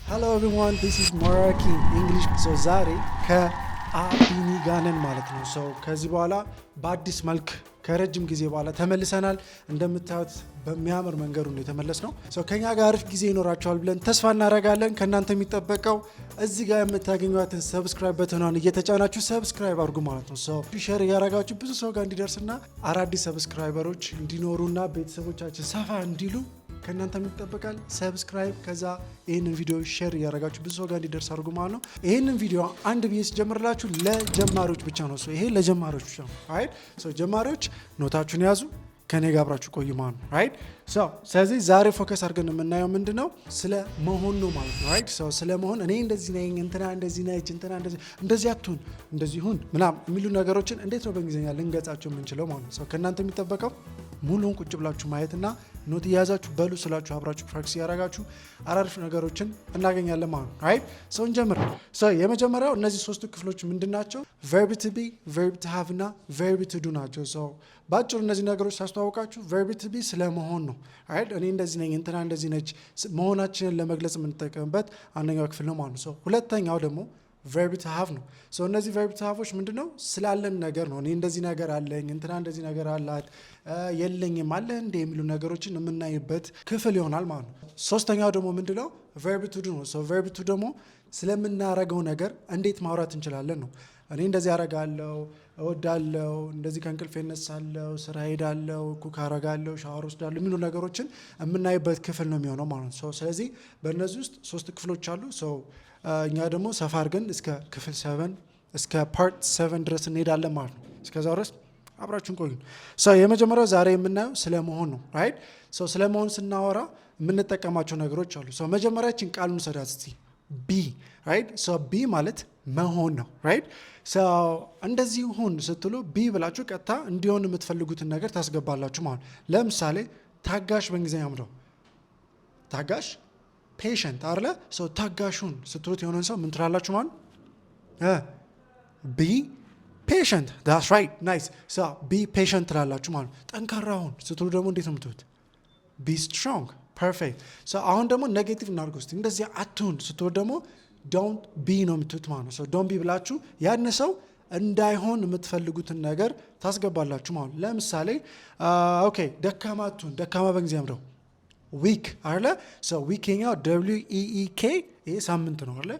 Hello everyone, this is Maraki English. So ዛሬ ከአቢኒ ጋር ነን ማለት ነው። So ከዚህ በኋላ በአዲስ መልክ ከረጅም ጊዜ በኋላ ተመልሰናል። እንደምታዩት በሚያምር መንገዱ ነው የተመለስነው። So ከኛ ጋር አሪፍ ጊዜ ይኖራችኋል ብለን ተስፋ እናደርጋለን። ከእናንተ የሚጠበቀው እዚህ ጋር የምታገኙትን ሰብስክራይብ በተኗን እየተጫናችሁ ሰብስክራይብ አድርጉ ማለት ነው። So ሼር ያደረጋችሁ ብዙ ሰው ጋር እንዲደርስና አዳዲስ ሰብስክራይበሮች እንዲኖሩና ቤተሰቦቻችን ሰፋ እንዲሉ ከእናንተ የሚጠበቃል ሰብስክራይብ፣ ከዛ ይህንን ቪዲዮ ሼር እያደረጋችሁ ብዙ ሰው ጋር እንዲደርስ አድርጉ ማለት ነው። ይህንን ቪዲዮ አንድ ብዬ ሲጀምርላችሁ ለጀማሪዎች ብቻ ነው። ይሄ ለጀማሪዎች ብቻ ነው። ራይት ሶ ጀማሪዎች ኖታችሁን ያዙ፣ ከኔ ጋር አብራችሁ ቆዩ ማለት ነው። ራይት ሶ ስለዚህ ዛሬ ፎከስ አድርገን የምናየው ምንድነው ስለ መሆን ነው ማለት ነው። ራይት ሶ ስለ መሆን እኔ እንደዚህ ነኝ፣ እንትና እንደዚህ ነች፣ እንትና እንደዚህ አትሁን፣ እንደዚህ ሁን ምናምን የሚሉ ነገሮችን እንዴት ነው በእንግሊዝኛ ልንገጻቸው የምንችለው ማለት ነው። ከእናንተ የሚጠበቀው ሙሉውን ቁጭ ብላችሁ ማየትና ኖት እያያዛችሁ በሉ ስላችሁ አብራችሁ ፕራክቲስ ያደረጋችሁ አሪፍ ነገሮችን እናገኛለን ማለት ነው። ራይት ሶ እንጀምር። ሶ የመጀመሪያው እነዚህ ሶስቱ ክፍሎች ምንድናቸው? ቨርብ ቱ ቢ፣ ቨርብ ቱ ሃቭ እና ቨርብ ቱ ዱ ናቸው። ሶ ባጭሩ እነዚህ ነገሮች ሳስተዋውቃችሁ ቨርብ ቱ ቢ ስለ መሆን ነው። ራይት እኔ እንደዚህ ነኝ፣ እንትና እንደዚህ ነች፣ መሆናችንን ለመግለጽ የምንጠቀምበት አንደኛው ክፍል ነው ማለት ነው። ሶ ሁለተኛው ደግሞ ቨርብ ቱ ሃቭ ነው። ሶ እነዚህ ቨርብ ቱ ሃቮች ምንድነው? ስላለን ነገር ነው። እኔ እንደዚህ ነገር አለኝ፣ እንትና እንደዚህ ነገር አላት፣ የለኝም አለ እንደ የሚሉ ነገሮችን የምናይበት ክፍል ይሆናል ማለት ነው። ሶስተኛው ደግሞ ምንድነው? ቨርብ ቱ ዱ ነው። ሶ ቨርብ ቱ ደግሞ ስለምናረገው ነገር እንዴት ማውራት እንችላለን ነው። እኔ እንደዚህ አረጋለሁ፣ እወዳለሁ፣ እንደዚህ ከእንቅልፌ እነሳለሁ፣ ስራ ሄዳለሁ፣ ኩክ አረጋለሁ፣ ሻወር ወስዳለሁ የሚሉ ነገሮችን የምናይበት ክፍል ነው የሚሆነው ማለት ነው። ስለዚህ በእነዚህ ውስጥ ሶስት ክፍሎች አሉ። እኛ ደግሞ ሰፋ አድርገን እስከ ክፍል 7 እስከ ፓርት 7 ድረስ እንሄዳለን ማለት ነው። እስከዛ ድረስ አብራችሁን ቆዩ። የመጀመሪያው ዛሬ የምናየው ስለ መሆን ነው። ራይት ስለ መሆን ስናወራ የምንጠቀማቸው ነገሮች አሉ። መጀመሪያችን ቃሉን ሰዳት እስቲ ቢ። ራይት ቢ ማለት መሆን ነው። ራይት እንደዚህ ሁን ስትሉ ቢ ብላችሁ ቀጥታ እንዲሆን የምትፈልጉትን ነገር ታስገባላችሁ ማለት ነው። ለምሳሌ ታጋሽ በእንግሊዝኛ ምንድነው? ታጋሽ ፔሸንት አለ። ታጋሹን ስትሉት የሆነን ሰው ምን ትላላችሁ ማለት ቢ ፔሸንት። ዳትስ ራይት ናይስ። ቢ ፔሸንት ትላላችሁ ማለት ነው። ጠንካራውን ስትሉ ደግሞ እንዴት ነው የምትሉት? ቢ ስትሮንግ። ፐርፌክት። አሁን ደግሞ ኔጌቲቭ እናድርገው እስቲ። እንደዚህ አትሁን ስትሉ ደግሞ ዶንት ቢ ነው የምትሉት ማለት ነው። ዶንት ቢ ብላችሁ ያን ሰው እንዳይሆን የምትፈልጉትን ነገር ታስገባላችሁ ማለት ነው። ለምሳሌ ኦኬ ደካማ አትሁን። ደካማ በእንግሊዝኛ ምንድነው? ዊክ አለ። ዊክኛው WEEK ይሄ ሳምንት ነው አለ።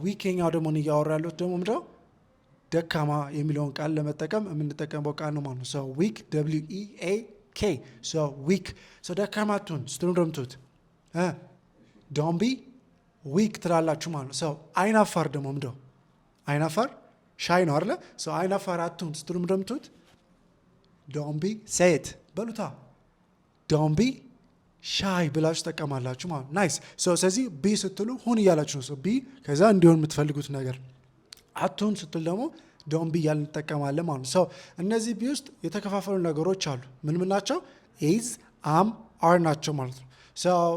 ዊክኛው ደግሞ እያወራ ያለሁት ደግሞ ምንድነው? ደካማ የሚለውን ቃል ለመጠቀም የምንጠቀምበው ቃል ነው ማለት ነው። ዊክ WEAK ዊክ። ደካማ አትሁን ስትሉ እንደምትሉት ዶንት ቢ ዊክ ትላላችሁ ማለት ነው። አይናፋር ደግሞ ምንድነው? አይናፋር ሻይ ነው አለ። አይናፋር አትሁን ስትሉ እንደምትሉት ዶንት ቢ ሴት በሉታ ዶንት ቢ ሻይ ብላችሁ ተጠቀማላችሁ ማለት ናይስ። ስለዚህ ቢ ስትሉ ሁን እያላችሁ ነው። ቢ ከዛ እንዲሆን የምትፈልጉት ነገር፣ አትሁን ስትል ደግሞ ዶንት ቢ እያልን እንጠቀማለን ማለት ነው። እነዚህ ቢ ውስጥ የተከፋፈሉ ነገሮች አሉ። ምን ምን ናቸው? ኢዝ፣ አም፣ አር ናቸው ማለት ነው።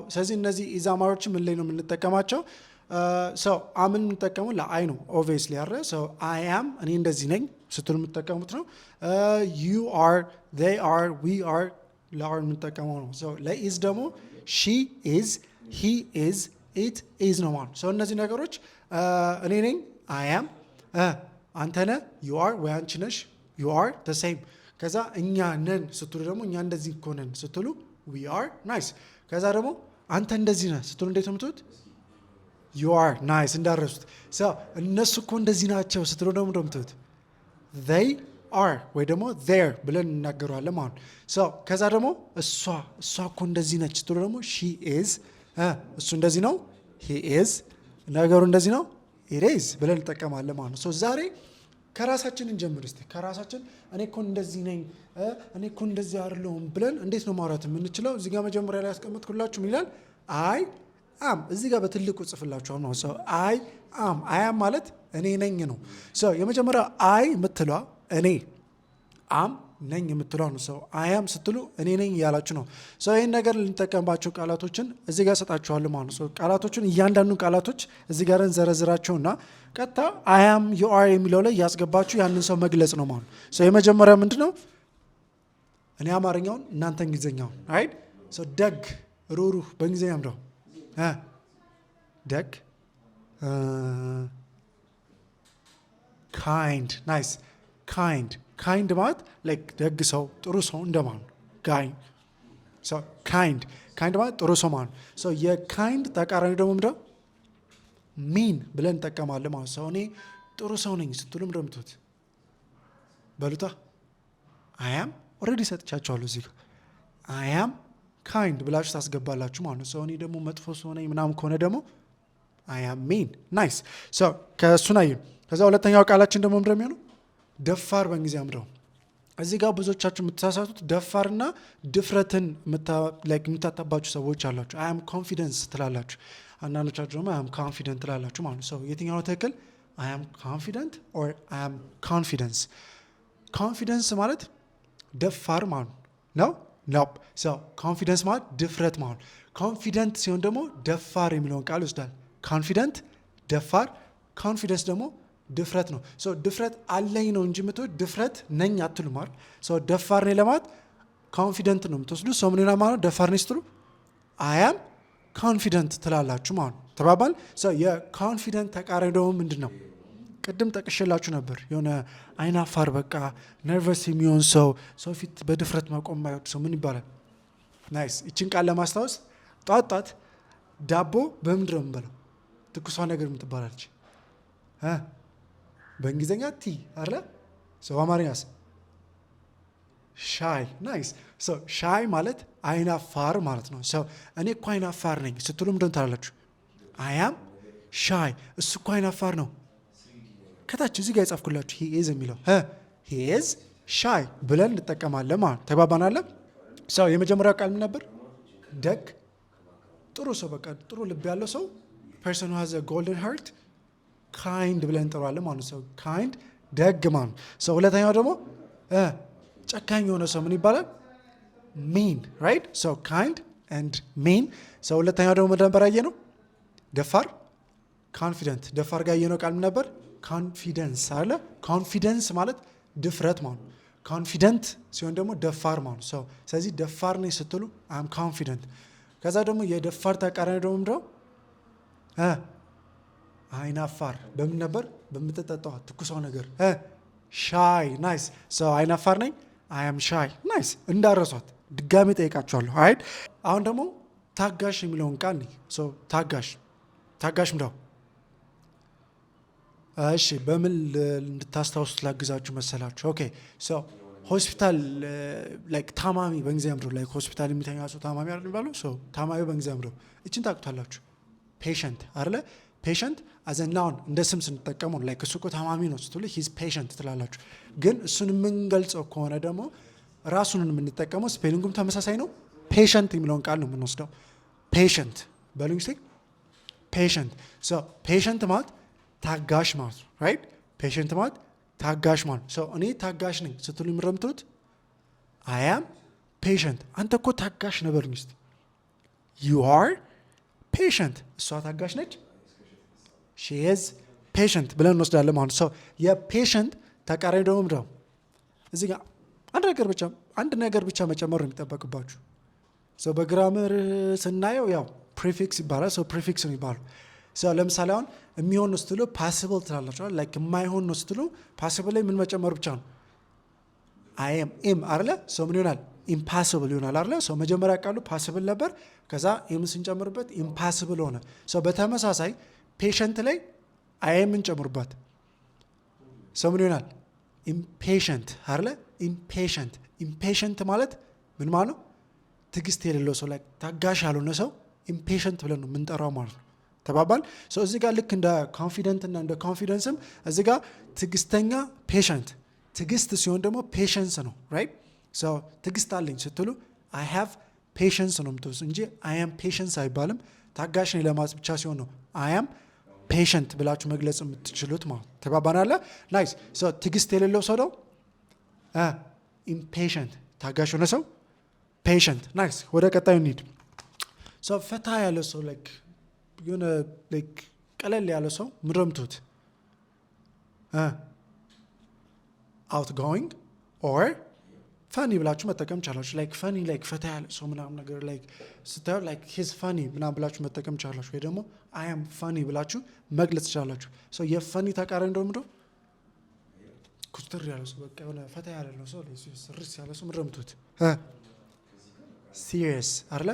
ስለዚህ እነዚህ ኢዝ አማሮችን ምን ላይ ነው የምንጠቀማቸው? አምን የምንጠቀመው ለአይ ነው ኦብቪየስሊ አረ። አይ አም እኔ እንደዚህ ነኝ ስትሉ የምትጠቀሙት ነው። ዩ አር፣ ዜይ አር፣ ዊ አር ለአር የምንጠቀመው ነው። ለኢዝ ደግሞ ሺ ኢዝ፣ ሂ ኢዝ፣ ኢት ኢዝ ነው ማለት ነው። እነዚህ ነገሮች እኔ ነኝ አይ አም፣ አንተ ነህ ዩ አር፣ ወይ አንቺ ነሽ ዩ አር ዘ ሴም። ከዛ እኛ ነን ስትሉ ደግሞ እኛ እንደዚህ እኮ ነን ስትሉ ዊ አር ናይስ። ከዛ ደግሞ አንተ እንደዚህ ነህ ስትሉ እንዴት ነው የምትሉት? ዩ አር ናይስ። እንዳረሱት እነሱ እኮ እንደዚህ ናቸው ስትሉ ደግሞ እንደምትሉት ዜይ አር ወይ ደግሞ ዜር ብለን እናገረዋለን ማለት ነው። ከዛ ደግሞ እሷ እኮ እንደዚህ ነች ስትሉ ደግሞ ሺ ኢዝ፣ እሱ እንደዚህ ነው ሂ ኢዝ፣ ነገሩ እንደዚህ ነው ኢት ኢዝ ብለን እንጠቀማለን ማለት ነው። ዛሬ ከራሳችን እንጀምር እስቲ። ከራሳችን እኔ እኮ እንደዚህ ነኝ፣ እኔ እኮ እንደዚህ አይደለሁም ብለን እንዴት ነው ማውራት የምንችለው? እዚህ ጋር መጀመሪያ ላይ ያስቀመጥኩላችሁ ይላል አይ አም። እዚህ ጋር በትልቁ ጽፍላችሁ ነው። አይ አም፣ አይ አም ማለት እኔ ነኝ ነው። የመጀመሪያ አይ የምትሏ እኔ፣ አም ነኝ የምትለው ነው። አይ አም ስትሉ እኔ ነኝ እያላችሁ ነው። ይህን ነገር ልንጠቀምባቸው ቃላቶችን እዚህ ጋር ሰጣችኋለሁ ማለት ነው። ቃላቶችን እያንዳንዱ ቃላቶች እዚህ ጋር እንዘረዝራቸውና ቀጥታ አይ አም ዩ አር የሚለው ላይ ያስገባችሁ ያንን ሰው መግለጽ ነው ማለት ነው። የመጀመሪያ ምንድን ነው? እኔ አማርኛውን እናንተ እንግሊዝኛውን። ራይት ደግ፣ ሩሩህ በእንግሊዝኛ ምንድነው? ደግ ካይንድ ናይስ ካይንድ ማለት ላይክ ደግ ሰው ጥሩ ሰው እንደማለት ነው። ካይንድ ማለት ጥሩ ሰው ማለት ነው። የካይንድ ተቃራኒ ደግሞ ምንድነው? ሚን ብለን እንጠቀማለን ማለት ሰው እኔ ጥሩ ሰው ነኝ ስትሉ ምንድነው በሉታ አያም ኦልሬዲ ሰጥቻቸዋለሁ እዚህ ጋር አያም ካይንድ ብላችሁ ታስገባላችሁ ማለት ነው። ሰው እኔ ደግሞ መጥፎ ሰው ነኝ ምናምን ከሆነ ደግሞ አያም ሚን ናይስ። ከእሱን አየን። ከዛ ሁለተኛው ቃላችን ደግሞ ምንድነው የሚሆነው? ደፋር በእንግሊዝኛ ምንድነው? እዚህ ጋር ብዙዎቻችሁ የምትሳሳቱት ደፋርና ድፍረትን የምታጣባችሁ ሰዎች አላችሁ። አያም ኮንፊደንስ ትላላችሁ። አንዳንዶቻችሁ ደግሞ አያም ኮንፊደንት ትላላችሁ ማለት ነው። የትኛው ነው ትክክል? አያም ኮንፊደንት ኦር አያም ኮንፊደንስ? ኮንፊደንስ ማለት ደፋር ማለት ነው። ኮንፊደንስ ማለት ድፍረት ማለት። ኮንፊደንት ሲሆን ደግሞ ደፋር የሚለውን ቃል ይወስዳል። ኮንፊደንት ደፋር፣ ኮንፊደንስ ደግሞ ድፍረት ነው። ድፍረት አለኝ ነው እንጂ የምትወድ ድፍረት ነኝ አትሉም አይደል? ደፋር ነኝ ለማለት ኮንፊደንት ነው የምትወስዱ። ምን ይሆናል ማለት ነው? ደፋር ነኝ ስትሉ አያም ኮንፊደንት ትላላችሁ ማለት ነው። ተባባል። የኮንፊደንት ተቃራኒ ደግሞ ምንድን ነው? ቅድም ጠቅሼላችሁ ነበር። የሆነ አይናፋር በቃ ነርቨስ የሚሆን ሰው ፊት በድፍረት መቆም የማይወድ ሰው ምን ይባላል? ናይስ። ይችን ቃል ለማስታወስ ጧት ዳቦ በምንድን ነው የምንበላው? ትኩሷ ነገር የምትባላለች በእንግሊዝኛ ቲ አለ። በአማርኛስ ሻይ። ናይስ። ሻይ ማለት አይናፋር ማለት ነው። እኔ እኮ አይናፋር ነኝ ስትሉ ምንድን ትላላችሁ? አያም ሻይ። እሱ እኮ አይናፋር ነው። ከታች እዚህ ጋር የጻፍኩላችሁ ሂዝ የሚለው ሂዝ ሻይ ብለን እንጠቀማለን ማለት ተግባባናለ። የመጀመሪያው ቃል ምን ነበር? ደግ ጥሩ ሰው፣ በቃ ጥሩ ልብ ያለው ሰው ፐርሰን ሃዝ ጎልደን ሃርት ካይንድ ብለን እንጠራዋለን ማለት ነው። ካይንድ ደግ ማለት ነው። ሁለተኛው ደግሞ ጨካኝ የሆነ ሰው ምን ይባላል? ሚን ራይት። ካይንድ ኤንድ ሚን። ሁለተኛው ደግሞ ምን ነበር ያየነው? ደፋር ኮንፊደንት። ደፋር ጋር ያየነው ቃል ምን ነበር? ኮንፊደንስ አለ። ኮንፊደንስ ማለት ድፍረት ማለት ነው። ኮንፊደንት ሲሆን ደግሞ ደፋር ማለት ነው። ስለዚህ ደፋር ነኝ ስትሉ አም ኮንፊደንት። ከዛ ደግሞ የደፋር ተቃራኒ ደግሞ ምንድነው? አይናፋር። በምን ነበር? በምትጠጣው ትኩሳው ነገር ሻይ። ናይስ። አይናፋር ነኝ አያም ሻይ። ናይስ። እንዳረሷት ድጋሚ ጠይቃችኋለሁ። አይድ አሁን ደግሞ ታጋሽ የሚለውን ቃል ታጋሽ ምንድነው? እሺ በምን እንድታስታውሱት ላግዛችሁ መሰላችሁ? ኦኬ ሆስፒታል ታማሚ በእንግሊዝኛ ምንድነው? ሆስፒታል የሚተኛ ሰው ታማሚ አይደል የሚባለው? ታማሚ በእንግሊዝኛ ምንድነው? እችን ታውቁታላችሁ። ፔሸንት አይደለ? ፔሸንት አዘ ናውን እንደ ስም ስንጠቀመው እሱ እኮ ታማሚ ነው ስትሉ ሂዝ ፔሸንት ትላላችሁ። ግን እሱን የምንገልጸው ከሆነ ደግሞ ራሱን የምንጠቀመው ስፔሊንጉም ተመሳሳይ ነው። ፔሸንት የሚለውን ቃል ነው የምንወስደው። ፔሸንት በሉኝ ሴ ፔሸንት። ፔሸንት ማለት ታጋሽ ማለት ነው። ራይት። ፔሸንት ማለት ታጋሽ ማለት ነው። እኔ ታጋሽ ነኝ ስትሉ የምትሉት አያም ፔሸንት። አንተ እኮ ታጋሽ ነበር ሚስት ዩ አር ፔሸንት። እሷ ታጋሽ ነች ሺ ኢዝ ፔሸንት ብለን እንወስዳለን ማለት ነው። የፔሸንት ተቃራኒ ደግሞ ምንድነው? እዚህ ጋር አንድ ነገር ብቻ መጨመር ነው የሚጠበቅባችሁ። በግራመር ስናየው ያው ፕሪፊክስ ይባላል። ፕሪፊክስ ነው ይባላል። ለምሳሌ አሁን የሚሆን ነው ስትሉ ፓሲብል ትላላችሁ። የማይሆን ነው ስትሉ ፓሲብል ላይ ምን መጨመር ብቻ ነው? አይም ኤም አይደለ? ምን ይሆናል? ኢምፓሲብል ይሆናል አይደለ? መጀመሪያ ቃሉ ፓሲብል ነበር። ከዛ ኤም ስንጨምርበት ኢምፓሲብል ሆነ። በተመሳሳይ ፔሸንት ላይ አይምን ጨምሩባት ምን ይሆናል? ኢምፔሸንት አይደለ? ኢምፔሸንት ማለት ምን ማለት ነው? ትዕግስት የሌለው ሰው ታጋሽ ያልሆነ ሰው ኢምፔሸንት ብለን ነው የምንጠራው ማለት ነው። ተባባል። እዚህ ጋር ልክ እንደ ኮንፊደንት እና እንደ ኮንፊደንስም እዚህ ጋር ትዕግስተኛ ፔሸንት፣ ትዕግስት ሲሆን ደግሞ ፔሸንስ ነው። ራይት። ትዕግስት አለኝ ስትሉ አይ ሃቭ ፔሸንስ ነው የምትወስዱ እንጂ አይ አም ፔሸንስ አይባልም። ታጋሽ ነኝ ለማለት ብቻ ሲሆን ነው አይ አም ፔሸንት ብላችሁ መግለጽ የምትችሉት ማለት ተባባናለ። ናይስ። ትዕግስት የሌለው ሰው ነው ኢምፔሸንት፣ ታጋሽ የሆነ ሰው ፔሸንት። ናይስ። ወደ ቀጣዩ እንሂድ። ፈታ ያለ ሰው የሆነ ቀለል ያለ ሰው ምረምቱት አውት ጎይንግ ኦር ፈኒ ብላችሁ መጠቀም ቻላችሁ። ላይክ ፈኒ ላይክ ፈታ ያለ ሰው ምናምን ነገር ላይክ ስታዩ ላይክ ሂዝ ፈኒ ምናምን ብላችሁ መጠቀም ቻላችሁ። ወይ ደግሞ አይ አም ፈኒ ብላችሁ መግለጽ ቻላችሁ። ሰው የፈኒ ተቃራኒ እንደውም ነው ኩስተር ያለ ሰው በቃ የሆነ ፈታ ያለ ነው ሰው ስርስ ያለ ሰው ምረምቱት ሲሪየስ አይደለ?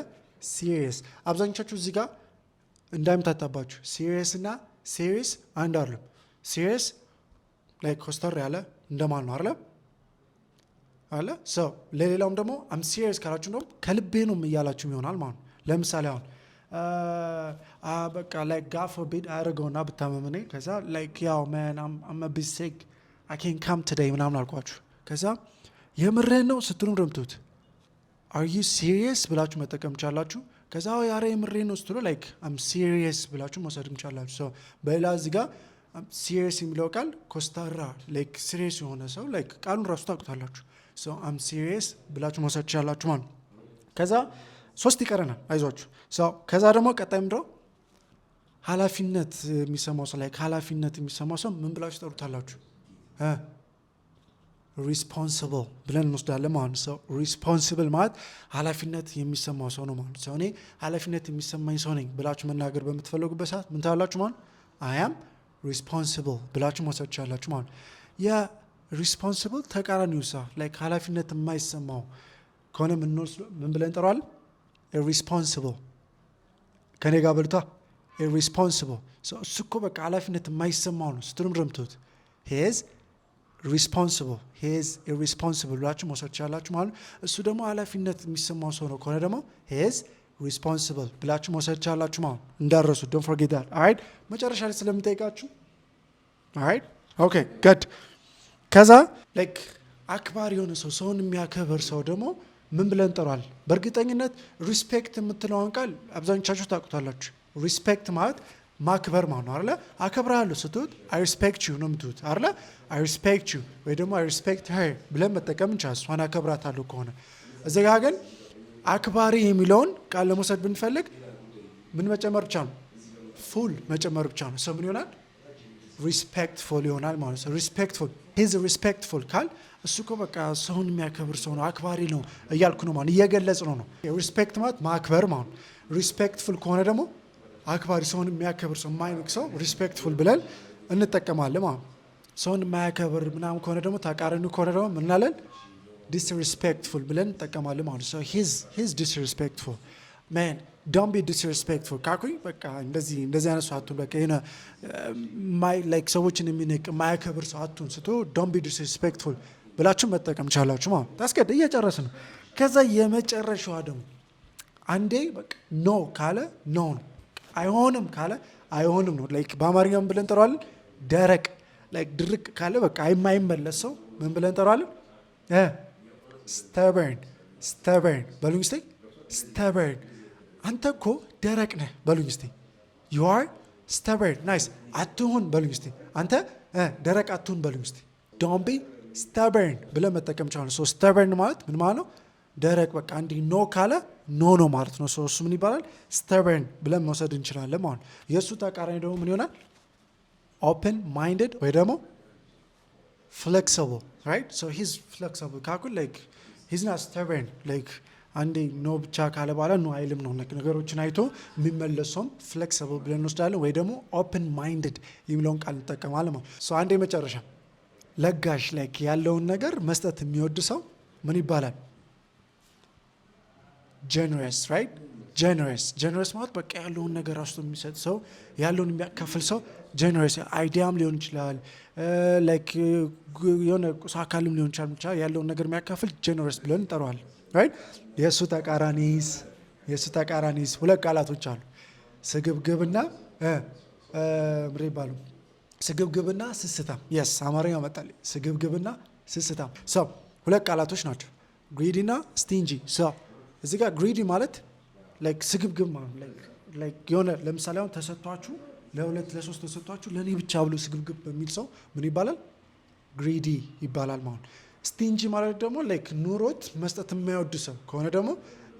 ሲሪየስ አብዛኞቻችሁ እዚህ ጋር እንዳይምታታባችሁ ሲሪየስ እና ሲሪየስ አንድ አይደለም። ሲሪየስ ላይክ ኮስተር ያለ እንደማል ነው አይደለ? አለ ሰው ለሌላውም ደግሞ አም ሲሪየስ ካላችሁ እንደውም ከልቤ ነው እያላችሁ ይሆናል ማለት ነው። ለምሳሌ አሁን በቃ ላይክ ጋድ ፎርቢድ አያደርገውና ብታመምኔ ከዛ ላይክ ያው ማን አም አ ቢት ሲክ አይ ካን ካም ቱዴይ ምናምን አልኳችሁ። ከዛ የምርህን ነው ስትሉ እንደምትሉት አር ዩ ሲሪየስ ብላችሁ መጠቀም ቻላችሁ። ከዛ ያረ የምርህን ነው ስትሉ ላይክ አም ሲሪየስ ብላችሁ መውሰድም ቻላችሁ። ሰው በሌላ እዚህ ጋር ሲሪየስ የሚለው ቃል ኮስታራ ላይክ ሲሪየስ የሆነ ሰው ላይክ ቃሉን ራሱ ታውቁታላችሁ። ሶ አም ሲሪየስ ብላችሁ መውሰድ ትችላላችሁ ማለት ነው። ከዛ 3 ይቀረናል አይዟችሁ። ሶ ከዛ ደግሞ ቀጣይ ምንድነው ኃላፊነት የሚሰማው ሰው ላይ ኃላፊነት የሚሰማው ሰው ምን ብላችሁ ትጠሩታላችሁ? ሪስፖንሲብል ብለን እንወስዳለን ማለት ነው። ሰው ሪስፖንሲብል ማለት ኃላፊነት የሚሰማው ሰው ነው ማለት ነው። እኔ ኃላፊነት የሚሰማኝ ሰው ነኝ ብላችሁ መናገር በምትፈልጉበት ሰዓት ምን ትላላችሁ ማለት አይ አም ሪስፖንሲብል ብላችሁ መውሰድ ትችላላችሁ ማለት ነው። ሪስፖንሲብል ተቃራኒው ሰው ላይክ ኃላፊነት የማይሰማው ከሆነ ምን ብለን እንጠራዋለን? ኢሪስፖንሲብል። ከኔ ጋር በልቷ ኢሪስፖንሲብል። እሱ እኮ በቃ ኃላፊነት የማይሰማው ነው ስትሉም ረምቱት ሂዝ ሪስፖንሲብል ሂዝ ኢሪስፖንሲብል ብላችሁ መውሰድ ትችላላችሁ ማለት ነው። እሱ ደግሞ ኃላፊነት የሚሰማው ሰው ነው ከሆነ ደግሞ ሂዝ ሪስፖንሲብል ብላችሁ መውሰድ ትችላላችሁ ማለት ነው። እንዳረሱ ዶንት ፎርጌት ዳት ኦልራይት። መጨረሻ ላይ ስለምጠይቃችሁ ኦልራይት ኦኬ ጉድ። ከዛ ላይክ አክባሪ የሆነ ሰው ሰውን የሚያከብር ሰው ደግሞ ምን ብለን እንጠራዋል? በእርግጠኝነት ሪስፔክት የምትለውን ቃል አብዛኞቻችሁ ታውቁታላችሁ። ሪስፔክት ማለት ማክበር ማለት ነው አይደለ? አከብራለሁ ስትሉት አይ ሪስፔክት ዩ ነው የምትሉት አይደለ? አይ ሪስፔክት ዩ ወይ ደግሞ አይ ሪስፔክት ሄር ብለን መጠቀም እንችላለን። እሷን አከብራታለሁ ከሆነ እዚህ ጋር ግን አክባሪ የሚለውን ቃል ለመውሰድ ብንፈልግ ምን መጨመር ብቻ ነው? ፉል መጨመር ብቻ ነው። ሰው ምን ይሆናል? ሪስፔክትፉል ይሆናል ማለት ነው። ሪስፔክትፉል ሂዝ ሪስፔክትፉል ካል እሱ እኮ በቃ ሰውን የሚያከብር ሰው ነው አክባሪ ነው እያልኩ ነው ማለት እየገለጽ ነው ነው። ሪስፔክት ማለት ማክበር ማለት ነው። ሪስፔክትፉል ከሆነ ደግሞ አክባሪ ሰውን የሚያከብር ሰው የማይንቅ ሰው ሪስፔክትፉል ብለን እንጠቀማለን ማለት ነው። ሰውን የማያከብር ምናምን ከሆነ ደግሞ ተቃራኒ ከሆነ ደግሞ ምን እንላለን? ዲስሪስፔክትፉል ብለን እንጠቀማለን ማለት ነው። ሂዝ ዲስሪስፔክትፉል ማን ዶንት ቢ ዲስሪስፔክትፉል ካኩኝ በቃ እንደዚህ አይነት ሰው አትሁን። በቃ የሆነ ላይክ ሰዎችን የሚንቅ የማያከብር ሰው አትሁን ስቶ ዶንት ቢ ዲስሪስፔክትፉል ብላችሁ መጠቀም ቻላችሁ ማለት ነው። ታስቀድ እየጨረስ ነው። ከዛ የመጨረሻዋ ደግሞ አንዴ በቃ ኖ ካለ ኖ ነው፣ አይሆንም ካለ አይሆንም ነው። ላይክ በአማርኛ ምን ብለን እንጠራዋለን? ደረቅ ላይክ ድርቅ ካለ በቃ የማይመለስ ሰው ምን ብለን እንጠራዋለን? stubborn በሉኝ እስቲ stubborn። አንተ እኮ ደረቅ ነህ በሉኝ እስቲ you are stubborn nice። አትሁን በሉኝ እስቲ አንተ ደረቅ አትሁን በሉኝ እስቲ don't be stubborn ብለን መጠቀም ቻለን። ሶ stubborn ማለት ምን ማለት ነው? ደረቅ በቃ እንዲህ ኖ ካለ ኖ ነው ማለት ነው። እሱ ምን ይባላል? stubborn ብለን መውሰድ እንችላለን ማለት ነው። የእሱ ተቃራኒ ደግሞ ምን ይሆናል? open minded ወይ ደግሞ flexible right? so he's flexible ካኩል like he's not stubborn like አንዴ ኖ ብቻ ካለ በኋላ ኖ አይልም ነው። ነገሮችን አይቶ የሚመለሰውም flexible ብለን እንወስዳለን። ወይ ደግሞ open minded የሚለውን ቃል እንጠቀማለን ማለት ነው። አንዴ መጨረሻ ለጋሽ like ያለውን ነገር መስጠት የሚወድ ሰው ምን ይባላል? generous right? generous ማለት በቃ ያለውን ነገር ራሱ የሚሰጥ ሰው ያለውን የሚያካፍል ሰው generous አይዲያም ሊሆን ይችላል like የሆነ ቁስ አካልም ሊሆን ይችላል ብቻ ያለውን ነገር የሚያካፍል generous ብለን እንጠራዋለን right? የሱ ተቃራኒስ ሁለት ቃላቶች አሉ። ስግብግብና ምሬባሉ ስግብግብና ስስታም yes አማርኛ መጣል ስግብግብና ስስታም ሰው ሁለት ቃላቶች ናቸው። greedy እና stingy ሰው እዚህ ጋር greedy ማለት like ስግብግብ ማለት like የሆነ ለምሳሌ አሁን ተሰጥቷችሁ ለሁለት ለሶስት ተሰጥቷችሁ ለኔ ብቻ ብሎ ስግብግብ በሚል ሰው ምን ይባላል? greedy ይባላል ማለት ነው። stingy ማለት ደግሞ like ኑሮት መስጠት የማይወድ ሰው ከሆነ ደግሞ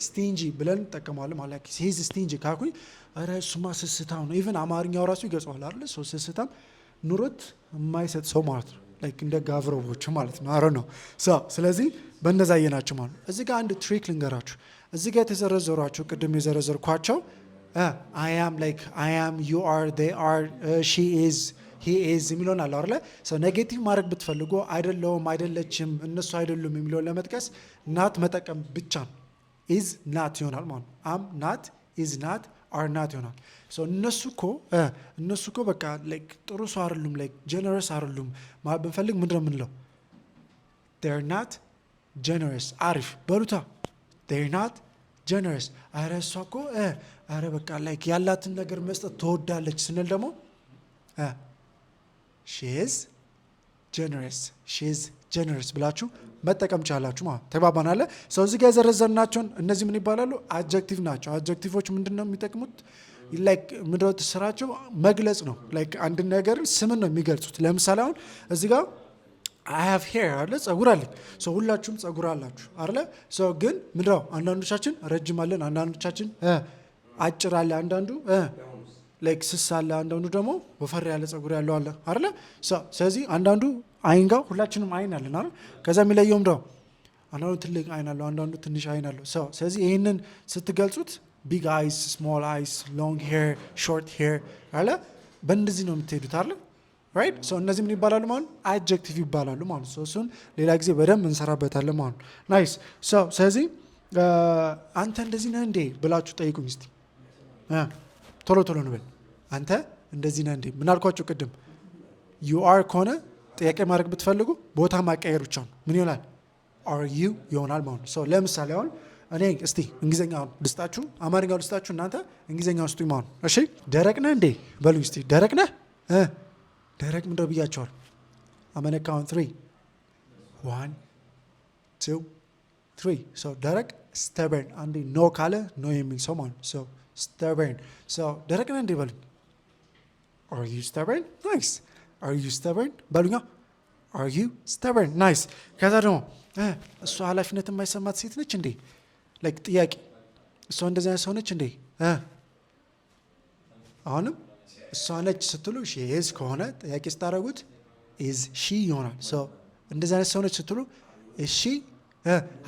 stingy ብለን እንጠቀማለን ማለት ነው። he's stingy ካኩኝ ኧረ እሱማ ስስታም ነው። ኢቭን አማርኛው ራሱ ይገልጸዋል አይደል? ሰው ስስታም ኑሮት የማይሰጥ ሰው ማለት ነው። ላይክ እንደ ጋብሮቦቹ ማለት ነው። አረ ነው ስለዚህ በእነዛ የናቸው ማለት ነው። እዚህ ጋር አንድ ትሪክ ልንገራችሁ። እዚህ ጋር የተዘረዘሯቸው ቅድም የዘረዘርኳቸው I am like I am you are they are she is he is የሚለውን አለ አይደለ? ኔጌቲቭ ማድረግ ብትፈልጉ አይደለውም አይደለችም እነሱ አይደሉም የሚለውን ለመጥቀስ ናት መጠቀም ብቻ ነው። is not ይሆናል ማለት ነው። am not is not are not ይሆናል። እነሱ እኮ በቃ like ጥሩ ሰው አይደሉም like generous አይደሉም ማለት ብንፈልግ ምንድነው የምንለው? they're not generous አሪፍ በሉታ they're not generous አረ እሷ እኮ አረ በቃ ላይክ ያላትን ነገር መስጠት ትወዳለች ስንል ደግሞ she is generous ብላችሁ መጠቀም ቻላችሁ ማለት ተባባን አለ። እዚህ ጋር የዘረዘርናቸውን እነዚህ ምን ይባላሉ? አድጀክቲቭ ናቸው። አድጀክቲቮች ምንድነው የሚጠቅሙት? ላይክ ምንድነው ስራቸው? መግለጽ ነው። ላይክ አንድ ነገር ስምን ነው የሚገልጹት። ለምሳሌ አሁን እዚህ ጋር I have hair አለ ጸጉር አለኝ። ሁላችሁም ጸጉር አላችሁ አይደለ? ግን ምንድነው አንዳንዶቻችን ረጅም አለን፣ አንዳንዶቻችን አጭር አለ፣ አንዳንዱ ላይክ ስስ አለ፣ አንዳንዱ ደግሞ ወፈር ያለ ጸጉር ያለው አለ አይደለ? ስለዚህ አንዳንዱ አይን ጋር ሁላችንም አይን አለን አይደል? ከዛ የሚለየው ምንድነው? አንዳንዱ ትልቅ አይን አለው፣ አንዳንዱ ትንሽ አይን አለው። ስለዚህ ይሄንን ስትገልጹት ቢግ አይስ፣ ስሞል አይስ፣ ሎንግ ሄር፣ ሾርት ሄር አለ በእንደዚህ ነው የምትሄዱት አይደል? ራይት እነዚህ ምን ይባላሉ ማለት አድጀክቲቭ ይባላሉ ማለት ነው። እሱን ሌላ ጊዜ በደንብ እንሰራበታለን ማለት ነው። ናይስ ስለዚህ አንተ እንደዚህ ነህ እንዴ ብላችሁ ጠይቁኝ እስቲ ቶሎ ንበል። አንተ እንደዚህ ነህ እንዴ? ምን አልኳችሁ ቅድም? ዩ አር ከሆነ ጥያቄ ማድረግ ብትፈልጉ ቦታ ማቀየር ብቻ ነው። ምን ይሆናል? አር ዩ ይሆናል ማለት ነው። ለምሳሌ አሁን እኔ እስቲ እንግሊዝኛውን ልስጣችሁ፣ አማርኛውን ልስጣችሁ፣ እናንተ እንግሊዝኛውን ስጡኝ ማለት ነው። እሺ ደረቅ ነህ እንዴ በሉኝ እስቲ። ደረቅ ነህ ደረቅ ምንድነው ብያቸዋል? አመነ ካውንት 3 1 2 3 ደረቅ stubborn አንዴ ኖ ካለ ኖ የሚል ሰው ማለት ነው። stubborn ደረቅ ነህ እንዴ በሉኝ። are you stubborn? nice are you stubborn በሉኛ። are you stubborn? nice ከዛ ደግሞ እሷ ኃላፊነት የማይሰማት ሴት ነች እንዴ? like ጥያቄ እሷ እንደዚህ አይነት ሰው ነች እንዴ? አሁንም እሷ ነች ስትሉ ሺ ኢዝ ከሆነ ጥያቄ ስታደርጉት ኢዝ ሺ ይሆናል። እንደዚህ አይነት ሰው ነች ስትሉ እሺ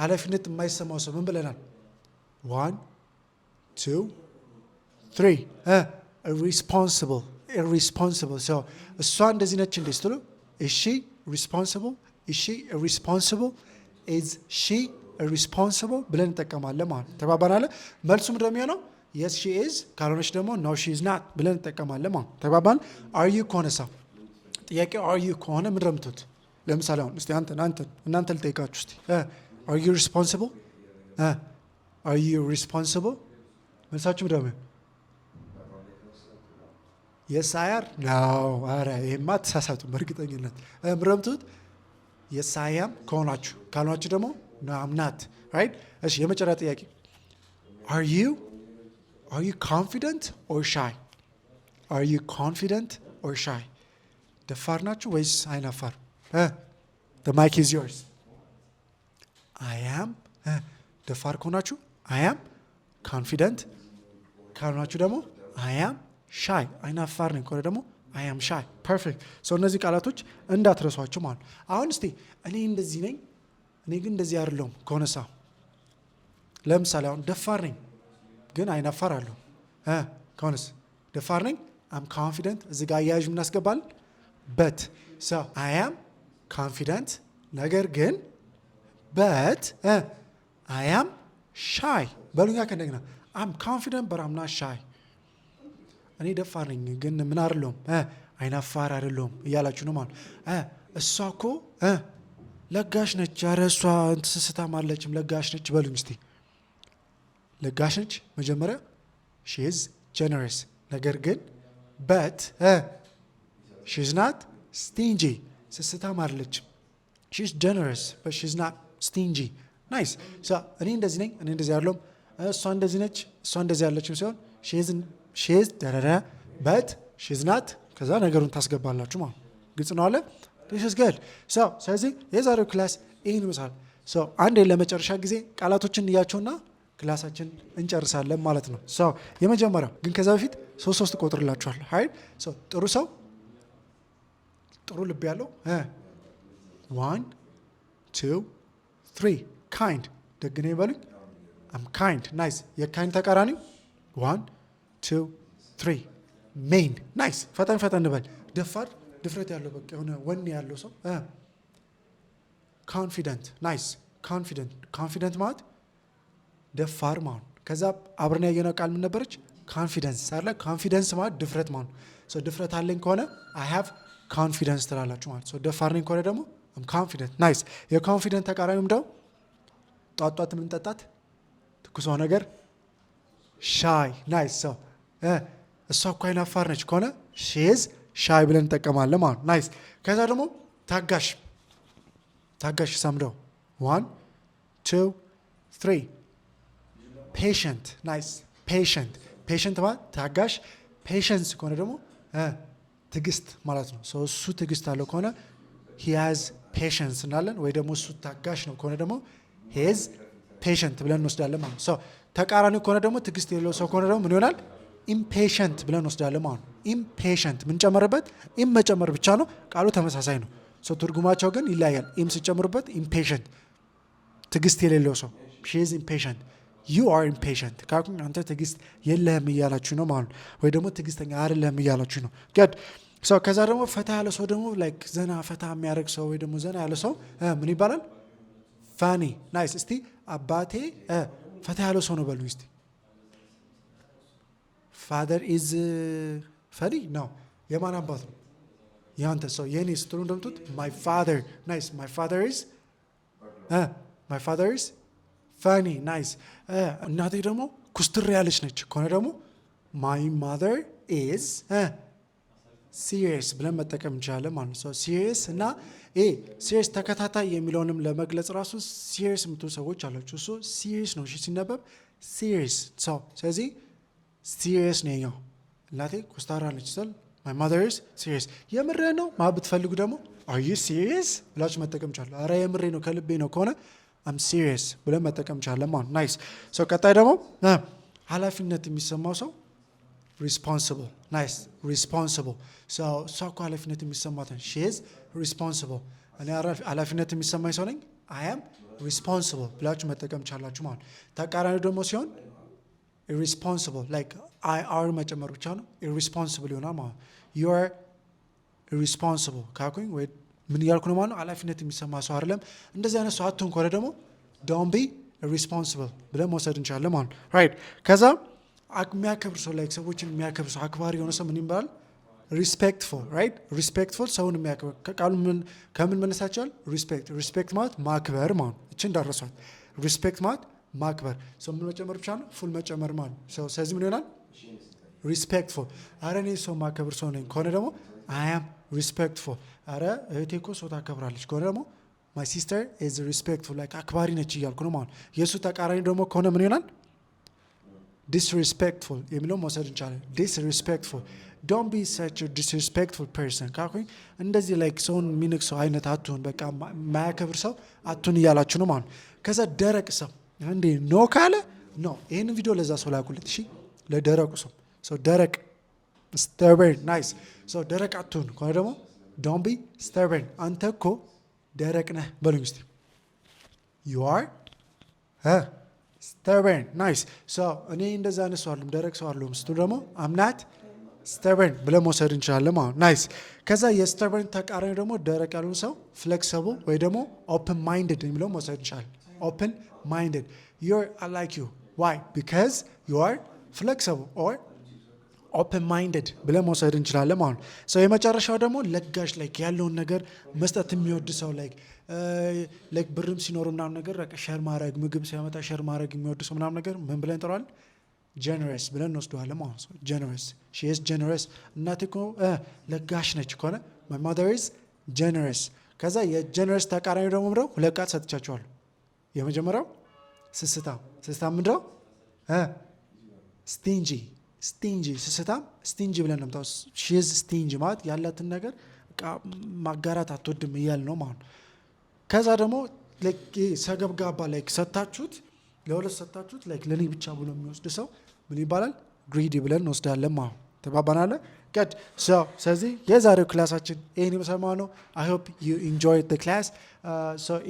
ኃላፊነት የማይሰማው ሰው ምን ብለናል? 1 2 3 irresponsible እሷ እንደዚህ ነች እንዴ ስትሉ እሺ responsible እሺ irresponsible is she irresponsible ብለን እንጠቀማለን ማለት ተባባናለ። መልሱ ምንድነው የሚሆነው? yes she is ካልሆነች ደግሞ no she is not ብለን እንጠቀማለን ማለት ተባባን። are you ከሆነ ሰው ጥያቄው are you ከሆነ ምንድነው የምትሉት? ለምሳሌ አሁን እስቲ እናንተ ልጠይቃችሁ እስቲ are you responsible are you responsible መልሳችሁ ምንድነው? yes I am no አረ ይሄማ ተሳሳቱ በእርግጠኝነት ምንድነው የምትሉት? yes I am ከሆናችሁ ካልሆናችሁ ደግሞ no I'm not right። እሺ የመጨረሻ ጥያቄ Are you confident or shy? Are you confident or shy? ደፋር ናችሁ ወይስ አይናፋር? The mic is yours. I am ደፋር ከሆናችሁ I am confident ካልሆናችሁ ደግሞ I am shy አይናፋር ነኝ ከሆነ ደግሞ I am shy. Perfect. እነዚህ ቃላቶች እንዳትረሷቸው ማለት ነው። አሁን እስቲ እኔ እንደዚህ ነኝ እኔ ግን እንደዚህ አይደለሁም ከሆነ ሰው ለምሳሌ አሁን ደፋር ነኝ ግን አይናፋር አለሁ ከሆነስ ደፋር ነኝ አም ኮንፊደንት እዚህ ጋር አያያዥ ምናስገባል በት አይ አም ኮንፊደንት ነገር ግን በት አይ አም ሻይ በሉኛ ከእንደገና አም ኮንፊደንት በት አም ናት ሻይ እኔ ደፋር ነኝ ግን ምን አይደለሁም አይናፋር አይደለሁም እያላችሁ ነው ማለት እሷ እኮ ለጋሽ ነች ኧረ እሷ ስስታም አለችም ለጋሽ ነች በሉኝ እስቲ ለጋሽ ነች መጀመሪያ she is generous ነገር ግን but she is not stingy ስስታም አይደለችም she is generous but she is not stingy nice እኔ እንደዚህ ነኝ እኔ እንደዚህ አይደለሁም እሷ እንደዚህ ነች እሷ እንደዚህ ያለችም ሲሆን she is but she is not ከዛ ነገሩን ታስገባላችሁ ማለት ግልጽ ነው አለ this is good ስለዚህ የዛሬው ክላስ ይህን ይመስላል አንዴ ለመጨረሻ ጊዜ ቃላቶችን እያቸውና ክላሳችን እንጨርሳለን ማለት ነው። የመጀመሪያው ግን ከዛ በፊት 3 ቆጥርላችኋል። ጥሩ ሰው ጥሩ ልብ ያለው 1 2 3 kind ደግኔ ይበሉኝ I'm kind nice የካይንድ ተቃራኒው 1 2 3 main nice ፈጠን እንበል ደፋር ድፍረት ያለው በቃ የሆነ ወኔ ያለው ሰው confident nice confident ማለት ደፋር ማለት ከዛ አብረን ያየነው ቃል ምን ነበረች confidence አይደል confidence ማለት ድፍረት ማለት so ድፍረት አለኝ ከሆነ I have confidence ትላላችሁ ማለት so ደፋር ነኝ ከሆነ ደግሞ I'm confident nice የconfident ተቃራኒው ምንድነው ጧጧት ምን ጠጣት ትኩስ ነገር shy nice so እሷ እኮ አይናፋር ነች ከሆነ she is shy ብለን እንጠቀማለን ማለት nice ከዛ ደግሞ ታጋሽ ሰምደው 1 2 3 patient nice patient ማለት ታጋሽ patience ከሆነ ደግሞ ትግስት ማለት ነው so እሱ ትግስት አለው ከሆነ he has patience እናለን ወይ ደግሞ እሱ ታጋሽ ነው ከሆነ ደግሞ he is patient ብለን እንወስዳለን ማለት ነው so ተቃራኒው ከሆነ ደግሞ ትግስት የሌለው ሰው ከሆነ ደግሞ ምን ይሆናል impatient ብለን እንወስዳለን ማለት ነው impatient ምን ጨመረበት im መጨመር ብቻ ነው ቃሉ ተመሳሳይ ነው so ትርጉማቸው ግን ይለያያል im ሲጨምሩበት impatient ትግስት የሌለው ሰው she is impatient you are impatient ካኩን አንተ ትግስት የለህም እያላችሁ ነው ማለት ወይ ደግሞ ትግስተኛ አይደለህም እያላችሁ ነው good so ከዛ ደግሞ ፈታ ያለ ሰው ደግሞ like ዘና ፈታ የሚያደርግ ሰው ወይ ደግሞ ዘና ያለ ሰው ምን ይባላል funny nice እስቲ አባቴ ፈታ ያለ ሰው ነው በሉኝ እስቲ father is funny no የማን አባት ነው ያንተ ሰው የኔ ስትሉ እንደምትት my father nice my father is funny nice እናቴ ደግሞ ኩስትር ያለች ነች ከሆነ ደግሞ my mother is serious ብለን መጠቀም እንችላለን ማለት ነው serious እና serious ተከታታይ የሚለውንም ለመግለጽ ራሱ serious የምትሉ ሰዎች አላችሁ እሱ serious ነው እሺ ሲነበብ serious ስለዚህ serious ነው እናቴ ኩስታራ ነች ስል my mother is serious የምሬ ነው ብትፈልጉ ደግሞ are you serious ብላችሁ መጠቀም ይችላል አረ የምሬ ነው ከልቤ ነው ከሆነ I'm serious ብለን መጠቀም ይችላል ማለት nice ቀጣይ ደግሞ ኃላፊነት የሚሰማው ሰው responsible nice responsible so ኃላፊነት የሚሰማት she is responsible እኔ ኃላፊነት የሚሰማኝ ሰው ነኝ I am responsible ብላችሁ መጠቀም ይችላልችሁ ማለት ተቃራኒው ደግሞ ሲሆን irresponsible like IR መጨመር ብቻ ነው irresponsible ይሆናል ማለት you are irresponsible ካኩኝ ወይ ምን ያልኩ ነው ማለት ኃላፊነት የሚሰማ ሰው አይደለም እንደዚህ አይነት ሰው አትሁን ከሆነ ደግሞ don't be irresponsible ብለን መውሰድ እንችላለን ማለት right ከዛ የሚያከብር ሰው like ሰዎችን የሚያከብር ሰው አክባሪ የሆነ ሰው ምን ይባላል respectful right respectful ሰውን የሚያከብር ከቃሉ ከምን መነሳት ይችላል respect ማለት ማክበር ማለት እቺ እንዳረሷት respect ማለት ማክበር ሰው ምን መጨመር ብቻ ነው ፉል መጨመር ማለት ሰው ስለዚህ ምን ይሆናል respectful አረ እኔ ሰው ማከብር ሰው ነኝ ከሆነ ደግሞ I am respectful አረ እህቴ እኮ ሰው ታከብራለች ከሆነ ደግሞ my sister is respectful like አክባሪ ነች እያልኩ ነው ማለት የሱ ተቃራኒ ደግሞ ከሆነ ምን ይሆናል disrespectful የሚለው መውሰድ እንችላለን disrespectful don't be such a disrespectful person ካኩኝ እንደዚህ like ሰውን የሚንቅ ሰው አይነት አትሁን በቃ ማያከብር ሰው አትሁን እያላችሁ ነው ማለት ከዛ ደረቅ ሰው እንዴ ኖ ካለ ኖ ይሄን ቪዲዮ ለዛ ሰው ላኩለት እሺ ለደረቁ ሰው ደረቅ stubborn nice so ደረቅ አትሁን ከሆነ ደግሞ don't be stubborn አንተ እኮ ደረቅ ነህ በሉኝ እስቲ you are stubborn nice so እኔ እንደዛ አይነት ሰው አይደለም ደረቅ ሰው አይደለም ስትሉ ደግሞ I'm not stubborn ብለን መውሰድ እንችላለን ማለት nice ከዛ የstubborn ተቃራኒ ደግሞ ደረቅ ያሉን ሰው flexible ወይ ደግሞ open minded የሚለው መውሰድ እንችላለን open minded you're like you why because you are flexible or open minded ብለን መውሰድ እንችላለን ማለት ሰው የመጨረሻው ደግሞ ለጋሽ like ያለውን ነገር መስጠት የሚወድ ሰው like ብርም ሲኖር ምናምን ነገር ሼር ማድረግ ምግብ ሲያመጣ ሼር ማድረግ የሚወድ ሰው ምናምን ነገር ምን ብለን እንጠራዋለን generous ብለን እንወስደዋለን ማለት ነው generous she is generous እናቴ እኮ ለጋሽ ነች ከሆነ my mother is generous ከዛ የgenerous ተቃራኒ ደግሞ ምንድነው ሁለት ቃል ሰጥቻቸዋለሁ የመጀመሪያው ስስታም ምንድነው stingy stingy ብለን ነው she is stingy ማለት ያላትን ነገር ማጋራት አትወድም እያል ነው ማለት ከዛ ደግሞ like ሰገብጋባ like ሰጣችሁት ለሁለት ሰጣችሁት like ለኔ ብቻ ብሎ የሚወስድ ሰው ምን ይባላል greedy ብለን እንወስዳለን ማለት ተባባናለ good. ስለዚህ የዛሬው ክላሳችን ይህን የመሰማ ነው። I hope you enjoyed the class.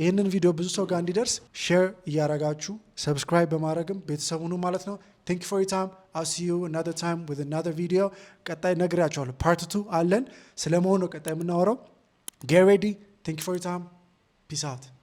ይህንን ቪዲዮ ብዙ ሰው ጋር እንዲደርስ ሼር እያረጋችሁ ሰብስክራይብ በማድረግም ቤተሰቡ ነው ማለት ነው። Thank you for your time. I'll see you another time with another video. ቀጣይ ነግሬያችኋለሁ ፓርት 2 አለን ስለመሆኑ ቀጣይ የምናወራው. Get ready. Thank you for your time. Peace out.